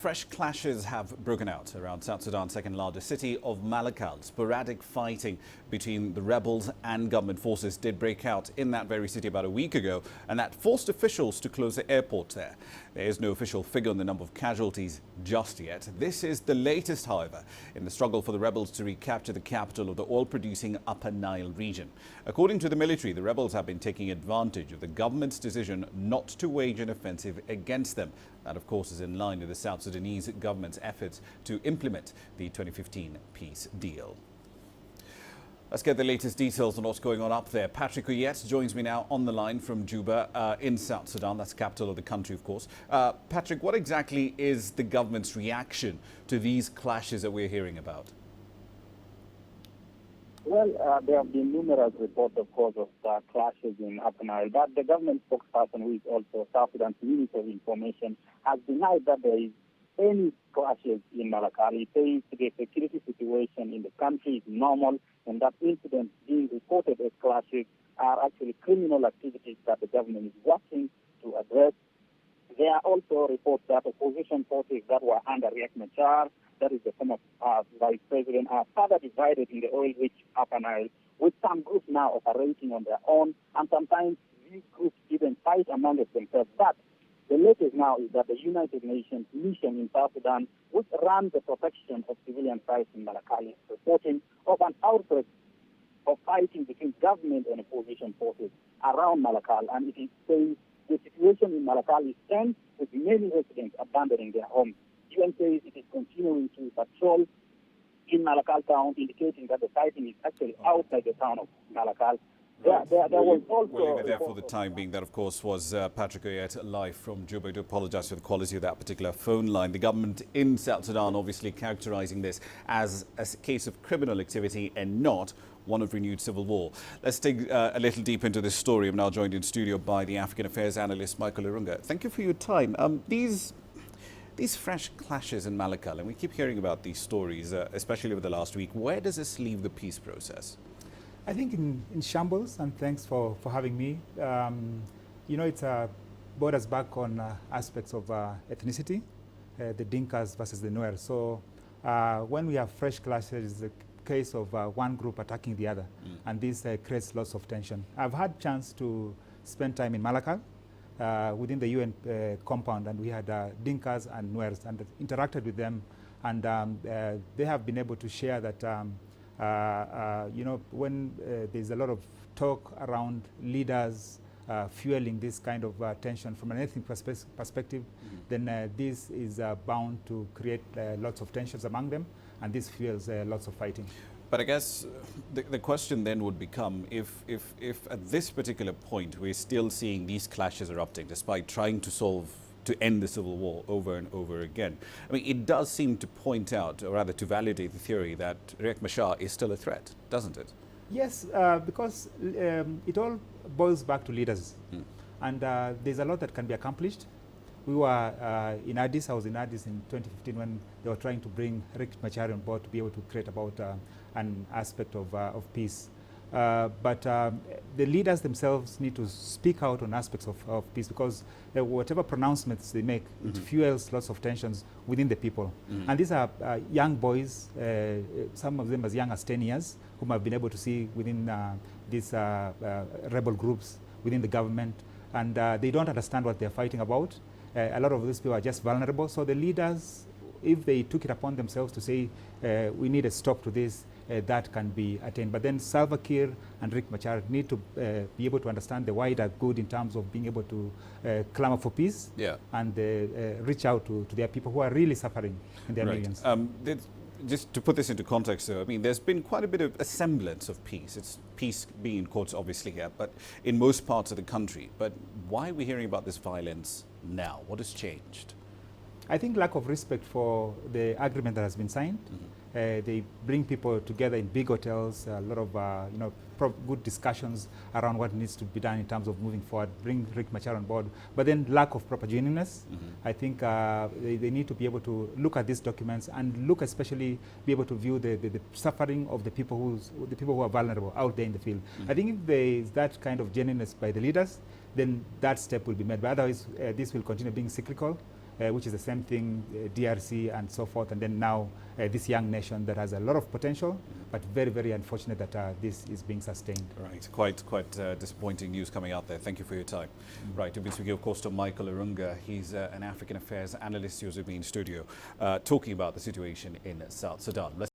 Fresh clashes have broken out around South Sudan's second largest city of Malakal. Sporadic fighting between the rebels and government forces did break out in that very city about a week ago, and that forced officials to close the airport there. There is no official figure on the number of casualties just yet. This is the latest, however, in the struggle for the rebels to recapture the capital of the oil-producing Upper Nile region. According to the military, the rebels have been taking advantage of the government's decision not to wage an offensive against them. That, of course, is in line with the South Sudanese government's efforts to implement the 2015 peace deal. Let's get the latest details on what's going on up there. Patrick Oyet joins me now on the line from Juba in South Sudan. That's the capital of the country, of course. Patrick, what exactly is the government's reaction to these clashes that we're hearing about? Well, there have been numerous reports, of course, of clashes in Upper Nile, but the government spokesperson, who is also South Sudan's Minister of Information, has denied that there is any clashes in Malakal. He says the security situation in the country is normal, and that incidents being reported as clashes are actually criminal activities that the government is working to address. There are also reports that opposition forces that were under Riek Machar, that is the former vice president, are further divided in the oil-rich Upper Nile, with some groups now operating on their own, and sometimes these groups even fight among themselves. But the latest now is that the United Nations mission in South Sudan, which runs the protection of civilian sites in Malakal, is reporting of an outbreak of fighting between government and opposition forces around Malakal, and it says the situation in Malakal is tense, with many residents abandoning their homes. UN says it is continuing to patrol in Malakal town, indicating that the fighting is actually outside the town of Malakal. There was also... We'll leave it there for the time being. That, of course, was Patrick Oyet live from Juba. I do apologize for the quality of that particular phone line. The government in South Sudan obviously characterizing this as a case of criminal activity and not one of renewed civil war. Let's dig a little deep into this story. I'm now joined in studio by the African Affairs analyst, Michael Irunga. Thank you for your time. These fresh clashes in Malakal, and we keep hearing about these stories, especially over the last week. Where does this leave the peace process? I think in shambles, and thanks for having me. It borders back on aspects of ethnicity, the Dinkas versus the Nuer. So when we have fresh clashes, it's a case of one group attacking the other, and this creates lots of tension. I've had chance to spend time in Malakal, within the UN compound, and we had Dinkas and Nuers, and interacted with them, and they have been able to share that when there's a lot of talk around leaders fueling this kind of tension from an ethnic perspective, then this is bound to create lots of tensions among them, and this fuels lots of fighting. But I guess the question then would become, if at this particular point we're still seeing these clashes erupting despite trying to end the civil war over and over again. I mean, it does seem to point out, or rather to validate the theory that Riek Machar is still a threat, doesn't it? Yes, because it all boils back to leaders. And there's a lot that can be accomplished. We were in Addis. I was in Addis in 2015 when they were trying to bring Riek Machar on board to be able to create about an aspect of peace. But the leaders themselves need to speak out on aspects of peace, because whatever pronouncements they make, it fuels lots of tensions within the people. And these are young boys, some of them as young as 10 years, whom I've been able to see within these rebel groups within the government. And they don't understand what they're fighting about. A lot of these people are just vulnerable. So the leaders, if they took it upon themselves to say, we need a stop to this, that can be attained. But then Salva Kiir and Riek Machar need to be able to understand the wider good in terms of being able to clamor for peace, and reach out to their people who are really suffering in their millions. Just to put this into context, though, I mean, there's been quite a bit of a semblance of peace. It's peace being in quotes, obviously, here, but in most parts of the country. But why are we hearing about this violence now? What has changed? I think lack of respect for the agreement that has been signed. They bring people together in big hotels, a lot of good discussions around what needs to be done in terms of moving forward, bring Riek Machar on board, but then lack of proper genuineness. I think they need to be able to look at these documents and look, especially be able to view the suffering of the people who are vulnerable out there in the field. I think if there is that kind of genuineness by the leaders, then that step will be made. But otherwise, this will continue being cyclical. which is the same thing, DRC and so forth, and then now this young nation that has a lot of potential, but very, very unfortunate that this is being sustained. Right, quite disappointing news coming out there. Thank you for your time. Right, we've been speaking, of course, to Michael Arunga. He's an African affairs analyst who's with me in studio, talking about the situation in South Sudan.